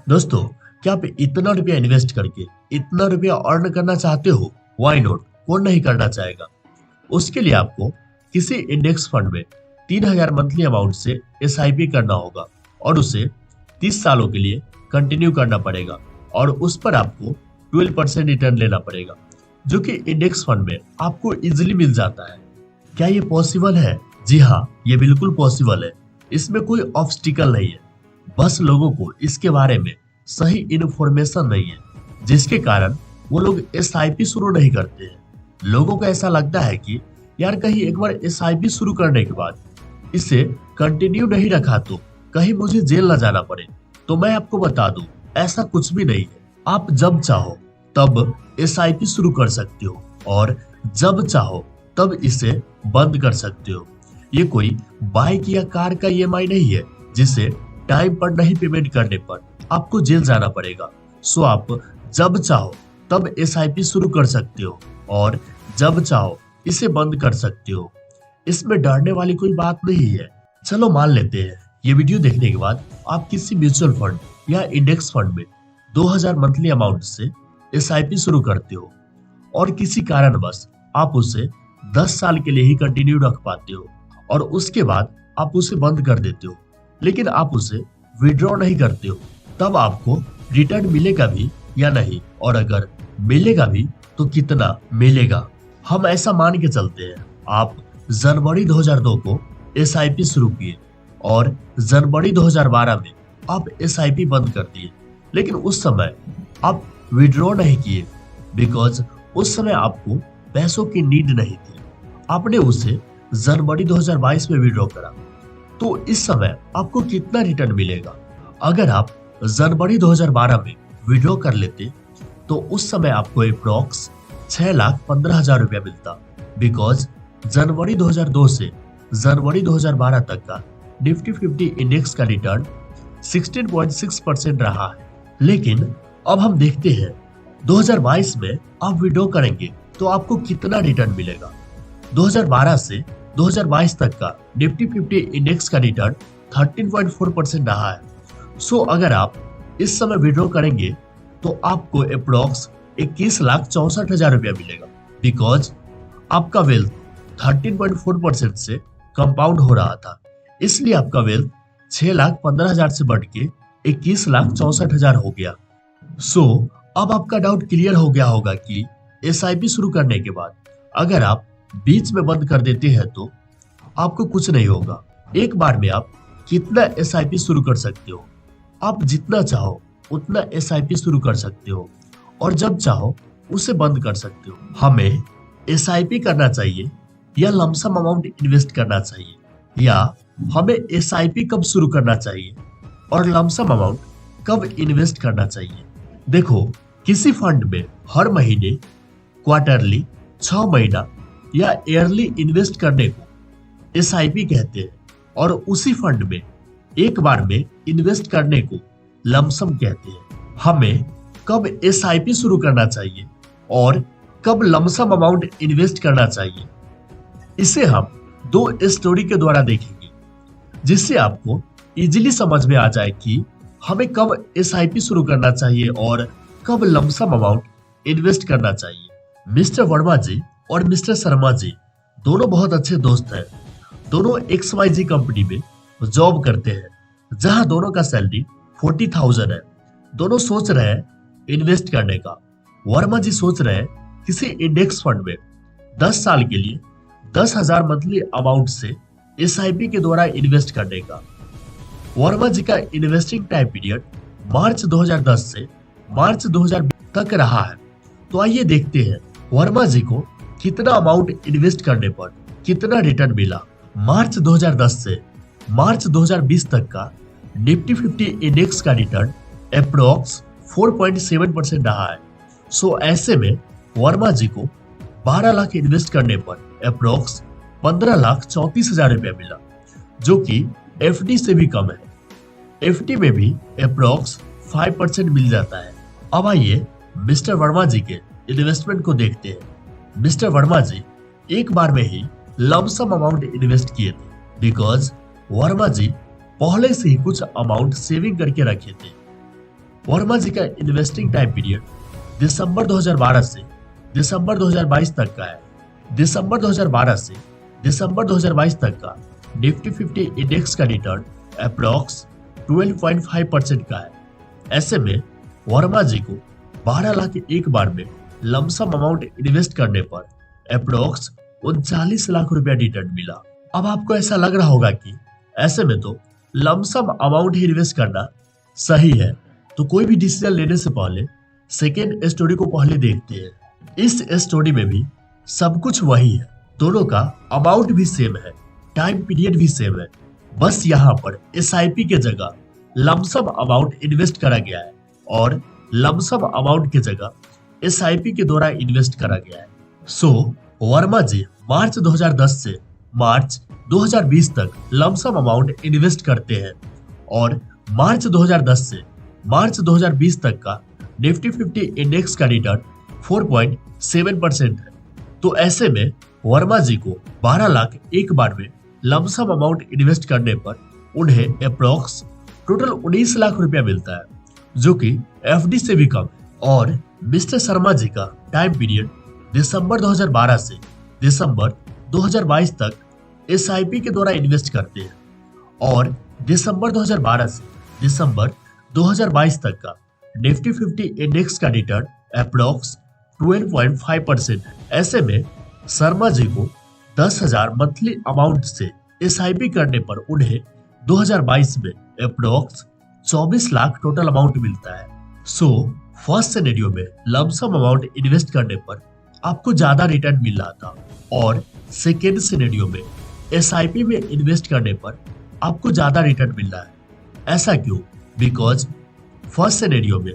दोस्तों, क्या आप इतना रुपया इन्वेस्ट करके इतना रुपया अर्न करना चाहते हो? Why not? कौन नहीं करना चाहेगा? उसके लिए आपको किसी इंडेक्स फंड में 3,000 मंथली अमाउंट से एसआईपी करना होगा और उसे 30 सालों के लिए कंटिन्यू करना पड़ेगा और उस पर आपको 12% रिटर्न लेना पड़ेगा, जो कि इंडेक्स फंड में आपको इजिली मिल जाता है। क्या ये पॉसिबल है? जी हाँ, ये बिल्कुल पॉसिबल है। इसमें कोई ऑब्स्टिकल नहीं है। बस लोगों को इसके बारे में सही इन्फॉर्मेशन नहीं है, जिसके कारण वो लोग एसआईपी शुरू नहीं करते हैं। लोगों को ऐसा लगता है कि यार कहीं एक बार एसआईपी शुरू करने के बाद इसे कंटिन्यू नहीं रखा तो कहीं मुझे जेल न जाना पड़े। तो मैं आपको बता दूं, ऐसा कुछ भी नहीं है। आप जब चाहो तब एसआईपी शुरू कर सकते हो और जब चाहो तब इसे बंद कर सकते हो। ये कोई बाइक या कार का ईएमआई नहीं है जिसे टाइम पर नहीं पेमेंट करने पर आपको जेल जाना पड़ेगा। सो आप जब चाहो तब एसआईपी शुरू कर सकते हो और जब चाहो इसे बंद कर सकते हो। इसमें डरने वाली कोई बात नहीं है। चलो मान लेते हैं ये वीडियो देखने के बाद आप किसी म्यूचुअल फंड या इंडेक्स फंड में 2,000 मंथली अमाउंट से एसआईपी शुरू करते हो और किसी कारणवश आप उसे 10 साल के लिए ही कंटिन्यू रख पाते हो और उसके बाद आप उसे बंद कर देते हो, लेकिन आप उसे विड्रॉ नहीं करते हो। तब आपको रिटर्न मिलेगा भी या नहीं, और अगर मिलेगा भी तो कितना मिलेगा? हम ऐसा मान के चलते हैं आप जनवरी 2002 को एसआईपी शुरू किए और जनवरी 2012 में आप एसआईपी बंद कर दिए, लेकिन उस समय आप विड्रॉ नहीं किए बिकॉज उस समय आपको पैसों की नीड नहीं थी। आपने उसे जनवरी 2022 में विड्रॉ करा, तो इस समय आपको कितना रिटर्न मिलेगा? अगर आप जनवरी 2012 में विड्रॉ कर लेते तो उस समय आपको अप्रॉक्स 6,15,000 रुपया मिलता, बिकॉज जनवरी 2002 से जनवरी 2012 तक का निफ्टी 50 इंडेक्स का रिटर्न 16.6% रहा है। लेकिन अब हम देखते हैं 2022 में आप विड्रॉ करेंगे तो आपको कितना रिटर्न मिलेगा। 2012 से 2022 तक का निफ्टी 50 इंडेक्स का रिटर्न 13.4% रहा है। सो अगर आप इस समय विड्रॉ करेंगे तो आपको अप्रॉक्स 21,64,000 रुपया मिलेगा, बिकॉज आपका वेल्थ 13.4% से कंपाउंड हो रहा था। इसलिए आपका वेल्थ 6,15,000 से बढ़ के 21,64,000 हो गया। सो अब आपका डाउट क्लियर हो गया होगा कि एसआईपी शुरू करने के बाद अगर आप बीच में बंद कर देते हैं तो आपको कुछ नहीं होगा। एक बार में आप कितना एसआईपी शुरू कर सकते हो? आप जितना चाहो उतना एसआईपी शुरू कर सकते हो और जब चाहो उसे बंद कर सकते हो। हमें एसआईपी करना चाहिए या लमसम अमाउंट इन्वेस्ट करना चाहिए, या हमें एसआईपी कब शुरू करना चाहिए और लमसम अमाउंट कब इन्वेस्ट करना चाहिए? देखो, किसी फंड में हर महीने, क्वार्टरली, 6 महीना या ईयरली इन्वेस्ट करने को एसआईपी कहते हैं और उसी फंड में एक बार में इन्वेस्ट करने को लमसम कहते हैं। हमें कब एसआईपी शुरू करना चाहिए और कब लमसम अमाउंट इन्वेस्ट करना चाहिए, इसे हम 2 स्टोरी के द्वारा देखेंगे, जिससे आपको इजीली समझ में आ जाए कि हमें कब एसआईपी शुरू करना चाहिए और कब लमसम अमाउंट इन्वेस्ट करना चाहिए। मिस्टर वर्मा जी और मिस्टर शर्मा जी दोनों बहुत अच्छे दोस्त हैं। दोनों XYZ कंपनी में जॉब करते हैं, जहां दोनों का सैलरी 40,000 है। दोनों सोच रहे हैं इन्वेस्ट करने का। वर्मा जी सोच रहे हैं किसी इंडेक्स फंड में 10 साल के लिए 10,000 मंथली अमाउंट से एसआईपी के द्वारा इन्वेस्ट करने का। वर्मा जी का इन्वेस्टिंग टाइम पीरियड मार्च 2010 से मार्च 2020 तक रहा है। तो आइए देखते हैं वर्मा जी को कितना अमाउंट इन्वेस्ट करने पर कितना रिटर्न मिला। मार्च 2010 से मार्च 2020 तक का निफ्टी 50 इंडेक्स का रिटर्न अप्रॉक्स 4.7% रहा है। सो ऐसे में वर्मा जी को 12 लाख इन्वेस्ट करने पर अप्रॉक्स 15,34,000 रुपया मिला, जो कि एफडी से भी कम है। एफडी में भी अप्रॉक्स 5% मिल जाता है। अब आइए मिस्टर वर्मा जी के इन्वेस्टमेंट को देखते हैं। मिस्टर वर्मा जी एक बार में ही लमसम अमाउंट इन्वेस्ट किए थे, बिकॉज वर्मा जी पहले से ही कुछ अमाउंट सेविंग करके रखे थे। वर्मा जी का इन्वेस्टिंग टाइम पीरियड दिसंबर 2012 से दिसंबर 2022 तक का है। दिसंबर 2012 से दिसंबर 2022 तक का निफ्टी 50 इंडेक्स का रिटर्न अप्रॉक्स 12.5% का है। ऐसे में वर्मा जी को 12 लाख एक बार में लमसम अमाउंट इन्वेस्ट करने पर अप्रॉक्स 39 लाख रुपया रिटर्न मिला। अब आपको ऐसा लग रहा होगा कि ऐसे में तो लमसम अमाउंट ही इन्वेस्ट करना सही है, तो कोई भी डिसीजन लेने से पहले सेकेंड स्टोरी को पहले देखते हैं। इस स्टोरी में भी सब कुछ वही है, दोनों का अमाउंट भी सेम है, टाइम पीरियड भी सेम है, बस यहाँ पर एसआईपी के जगह लमसम अमाउंट इन्वेस्ट करा गया है और लमसम अमाउंट की जगह एसआईपी के द्वारा इन्वेस्ट करा गया है। सो वर्मा जी मार्च 2010 से मार्च 2020 तक लमसम अमाउंट इन्वेस्ट करते हैं और मार्च 2010 से मार्च 2020 तक का निफ्टी 50 इंडेक्स का रिटर्न 4.7% है। तो ऐसे में वर्मा जी को 12 लाख एक बार में लमसम अमाउंट इन्वेस्ट करने पर उन्हें अप्रॉक्स टोटल 19 लाख रुपया मिलता है, जो कि एफडी से भी कम है। और मिस्टर शर्मा जी का टाइम पीरियड दिसंबर 2012 से दिसंबर 2022 तक एसआईपी के द्वारा इन्वेस्ट करते हैं और दिसंबर 2012 से दिसंबर 2022 तक का निफ्टी 50 इंडेक्स का रिटर्न अप्रॉक्स 12.5% है। ऐसे में शर्मा जी को 10,000 मंथली अमाउंट से एसआईपी करने पर उन्हें 2022 में अप्रॉक्स 24 लाख टोटल अमाउंट मिलता है। सो फर्स्ट सिनेरियो में लमसम अमाउंट इन्वेस्ट करने पर आपको ज्यादा रिटर्न मिल रहा था और सेकेंड सिनेरियो में एसआईपी में इन्वेस्ट करने पर आपको ज्यादा रिटर्न मिल रहा है। ऐसा क्यों? बिकॉज फर्स्ट सिनेरियो में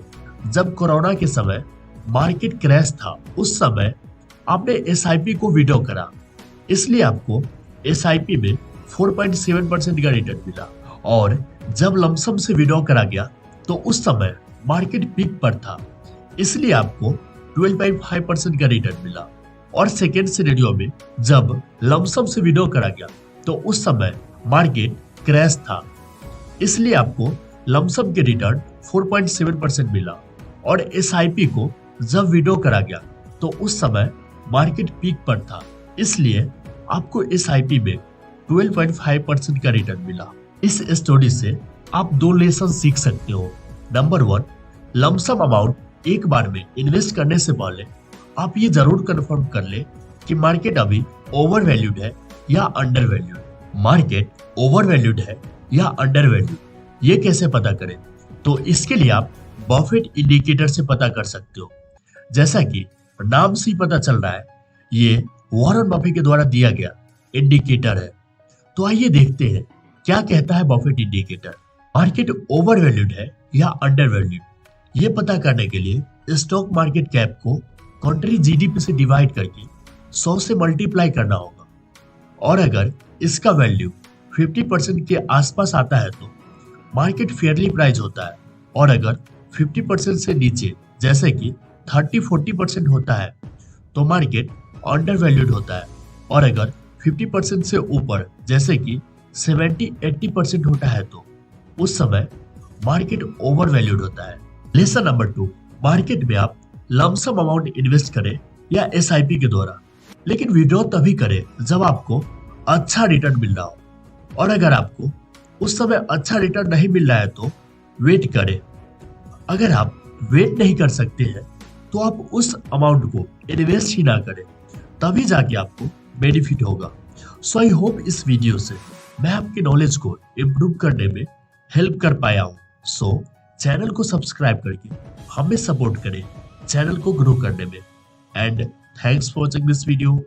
जब कोरोना के समय मार्केट क्रैश था, उस समय आपने एसआईपी को विड्रॉ करा, इसलिए आपको एसआईपी में 4.7% का रिटर्न मिला। और जब लमसम से विड्रॉ करा गया तो उस समय मार्केट पीक पर था, इसलिए आपको 12.5% का रिटर्न मिला। और सेकेंड सिनेरियो में जब लमसम से विड्रॉ करा गया तो उस समय मार्केट क्रैश था, इसलिए आपको लमसम के रिटर्न 4.7% मिला। और एसआईपी को जब विड्रॉ करा गया तो उस समय मार्केट पीक पर था, इसलिए आपको एसआईपी में 12.5% का रिटर्न मिला। इस स्टोरी से आप दो लेसन सीख सकते हो। नंबर 1, लमसम अमाउंट एक बार में इन्वेस्ट करने से पहले आप ये जरूर कंफर्म कर ले कि मार्केट अभी ओवर वैल्यूड है या under valued. Market over valued है या अंडर वैल्यूड, ये कैसे पता करें? तो इसके लिए आप बफेट इंडिकेटर से पता कर सकते हो। जैसा कि नाम से ही पता चल रहा है, ये वॉरेन बफेट के द्वारा दिया गया इंडिकेटर है। तो आइए देखते हैं क्या कहता है Buffett indicator. Market over valued है या अंडर वैल्यूड, ये पता करने के लिए स्टॉक मार्केट कैप को कंट्री जीडीपी से डिवाइड करके 100 से मल्टीप्लाई करना होगा। और अगर इसका वैल्यू 50% के आसपास आता है तो मार्केट फेयरली प्राइस होता है, और अगर 50% से नीचे जैसे कि 30-40% होता है तो मार्केट अंडर वैल्यूड होता है, और अगर 50% से ऊपर जैसे कि 70-80% होता है तो उस समय मार्केट ओवर वैल्यूड होता है। लेसन नंबर 2, मार्केट में आप लमसम अमाउंट इन्वेस्ट करें या एसआईपी के द्वारा, लेकिन विड्रॉ तभी करें जब आपको अच्छा रिटर्न मिल रहा हो। और अगर आपको उस समय अच्छा रिटर्न नहीं मिल रहा है तो वेट करें। अगर आप वेट नहीं कर सकते हैं तो आप उस अमाउंट को इन्वेस्ट ही ना करें, तभी जाके आपको बेनिफिट होगा। सो आई होप इस वीडियो से मैं आपकी नॉलेज को इम्प्रूव करने में हेल्प कर पाया हूँ। सो चैनल को सब्सक्राइब करके हमें सपोर्ट करें चैनल को ग्रो करने में। And thanks for watching this video.